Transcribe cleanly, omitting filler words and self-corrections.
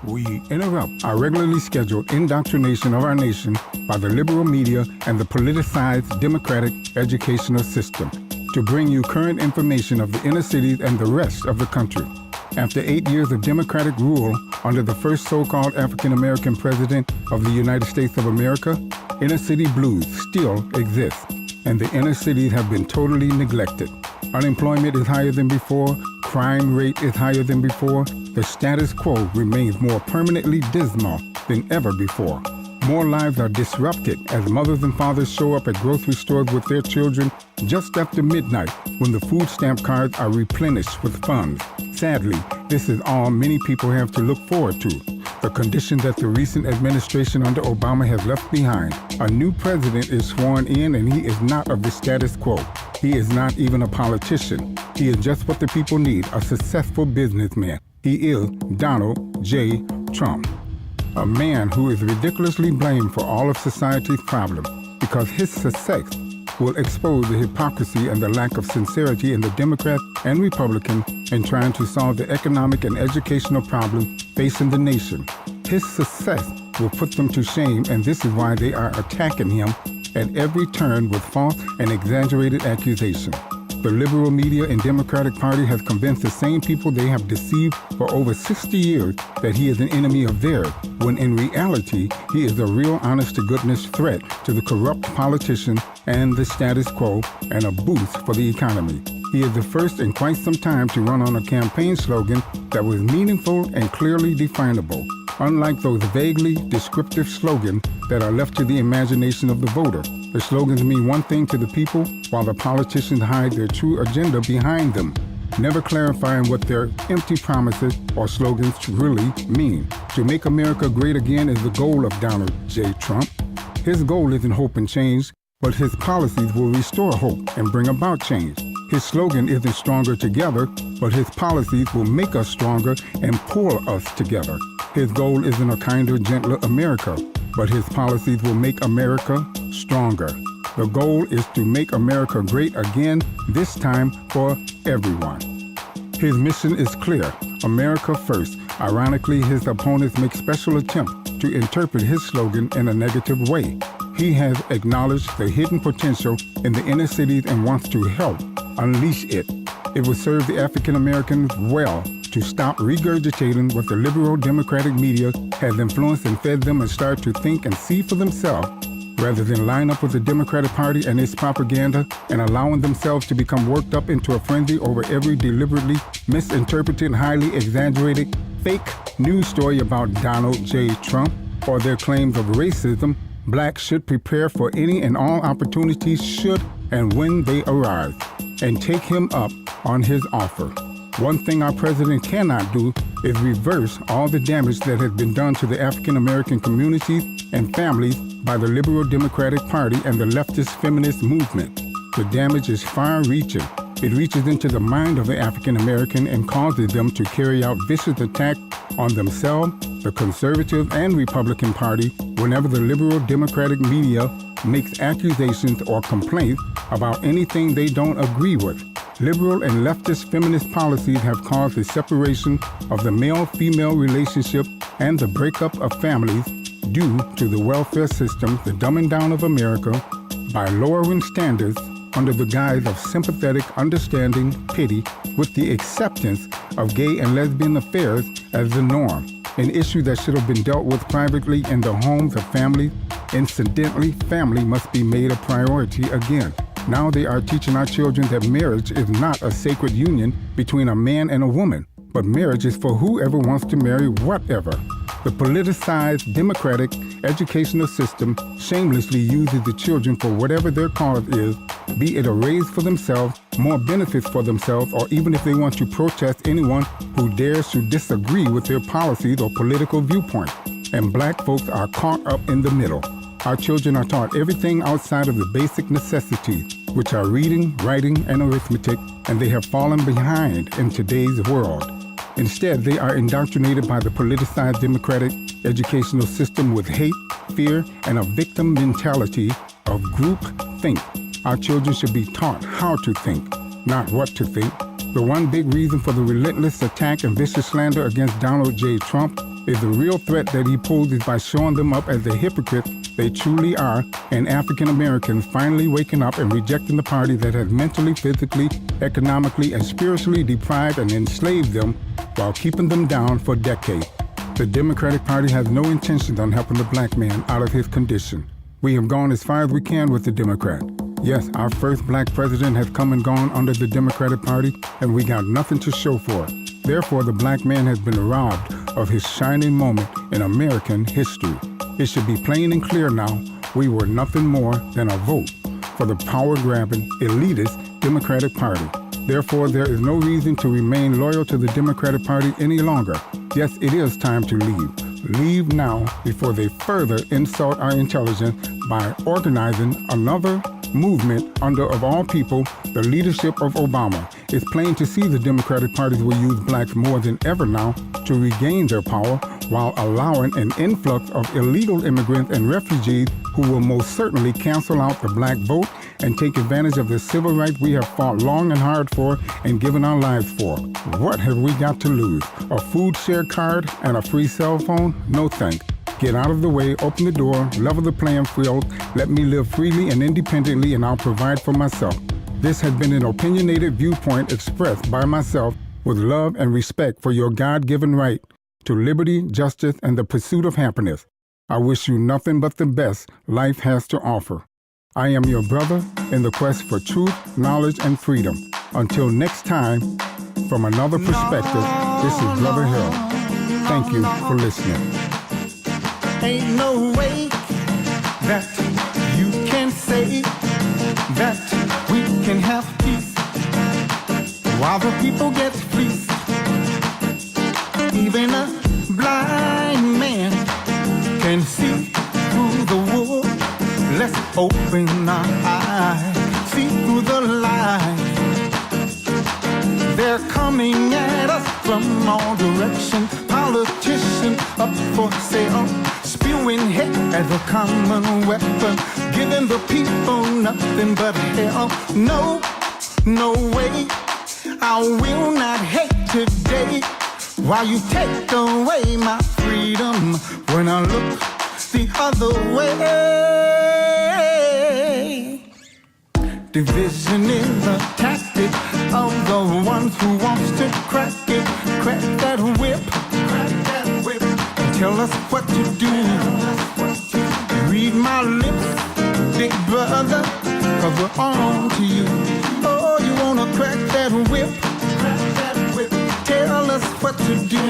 we interrupt our regularly scheduled indoctrination of our nation by the liberal media and the politicized democratic educational system to bring you current information of the inner cities and the rest of the country. After 8 years of democratic rule under the first so-called African-American president of the United States of America, inner city blues still exist, and the inner cities have been totally neglected. Unemployment is higher than before, crime rate is higher than before, the status quo remains more permanently dismal than ever before. More lives are disrupted as mothers and fathers show up at grocery stores with their children just after midnight when the food stamp cards are replenished with funds. Sadly, this is all many people have to look forward to, the condition that the recent administration under Obama has left behind. A new president is sworn in and he is not of the status quo. He is not even a politician. He is just what the people need, a successful businessman. He is Donald J. Trump, a man who is ridiculously blamed for all of society's problems because his success will expose the hypocrisy and the lack of sincerity in the Democrats and Republicans in trying to solve the economic and educational problems facing the nation. His success will put them to shame, and this is why they are attacking him at every turn with false and exaggerated accusations. The liberal media and Democratic Party has convinced the same people they have deceived for over 60 years that he is an enemy of theirs, when in reality, he is a real honest-to-goodness threat to the corrupt politicians and the status quo and a boost for the economy. He is the first in quite some time to run on a campaign slogan that was meaningful and clearly definable, unlike those vaguely descriptive slogans that are left to the imagination of the voter. The slogans mean one thing to the people, while the politicians hide their true agenda behind them, never clarifying what their empty promises or slogans really mean. To make America great again is the goal of Donald J. Trump. His goal isn't hope and change, but his policies will restore hope and bring about change. His slogan isn't stronger together, but his policies will make us stronger and pull us together. His goal isn't a kinder, gentler America, but his policies will make America stronger. The goal is to make America great again, this time for everyone. His mission is clear, America first. Ironically, his opponents make special attempts to interpret his slogan in a negative way. He has acknowledged the hidden potential in the inner cities and wants to help unleash it. It will serve the African Americans well to stop regurgitating what the liberal Democratic media has influenced and fed them and start to think and see for themselves, rather than line up with the Democratic Party and its propaganda and allowing themselves to become worked up into a frenzy over every deliberately misinterpreted, highly exaggerated, fake news story about Donald J. Trump or their claims of racism. Blacks should prepare for any and all opportunities should and when they arise, and take him up on his offer. One thing our president cannot do is reverse all the damage that has been done to the African American communities and families by the liberal Democratic Party and the leftist feminist movement. The damage is far-reaching. It reaches into the mind of the African American and causes them to carry out vicious attacks on themselves, the conservative and Republican Party, whenever the liberal Democratic media makes accusations or complaints about anything they don't agree with. Liberal and leftist feminist policies have caused the separation of the male-female relationship and the breakup of families due to the welfare system, the dumbing down of America, by lowering standards under the guise of sympathetic understanding, pity, with the acceptance of gay and lesbian affairs as the norm, an issue that should have been dealt with privately in the homes of families. Incidentally, family must be made a priority again. Now they are teaching our children that marriage is not a sacred union between a man and a woman, but marriage is for whoever wants to marry whatever. The politicized democratic educational system shamelessly uses the children for whatever their cause is, be it a raise for themselves, more benefits for themselves, or even if they want to protest anyone who dares to disagree with their policies or political viewpoint. And black folks are caught up in the middle. Our children are taught everything outside of the basic necessities, which are reading, writing, and arithmetic, and they have fallen behind in today's world. Instead, they are indoctrinated by the politicized democratic educational system with hate, fear, and a victim mentality of group think. Our children should be taught how to think, not what to think. The one big reason for the relentless attack and vicious slander against Donald J. Trump is the real threat that he poses by showing them up as the hypocrites they truly are, and African Americans finally waking up and rejecting the party that has mentally, physically, economically, and spiritually deprived and enslaved them while keeping them down for decades. The Democratic Party has no intention on helping the black man out of his condition. We have gone as far as we can with the Democrat. Yes, our first black president has come and gone under the Democratic Party, and we got nothing to show for it. Therefore, the black man has been robbed of his shining moment in American history. It should be plain and clear now, we were nothing more than a vote for the power-grabbing, elitist Democratic Party. Therefore, there is no reason to remain loyal to the Democratic Party any longer. Yes, it is time to leave. Leave now before they further insult our intelligence by organizing another movement under, of all people, the leadership of Obama. It's plain to see the Democratic Party will use blacks more than ever now to regain their power while allowing an influx of illegal immigrants and refugees who will most certainly cancel out the black vote and take advantage of the civil rights we have fought long and hard for and given our lives for. What have we got to lose? A food share card and a free cell phone? No thanks. Get out of the way, open the door, level the playing field, let me live freely and independently, and I'll provide for myself. This has been an opinionated viewpoint expressed by myself with love and respect for your God-given right to liberty, justice, and the pursuit of happiness. I wish you nothing but the best life has to offer. I am your brother in the quest for truth, knowledge, and freedom. Until next time, from another perspective, this is Brother Hill. Thank you for listening. Ain't no way that you can say that we can have peace while the people get fleeced. Even a blind man can see through the wool. Let's open our eyes, see through the lies. They're coming at us from all directions. Politicians up for sale, spewing hate as a common weapon, giving the people nothing but hell. No, no way, I will not hate today while you take away my freedom when I look the other way. Division is a tactic of the ones who wants to crack it, crack that whip, and tell us what to do. Read my lips, big brother, 'cause we're on to you. Oh, you wanna crack that whip, tell us what to do.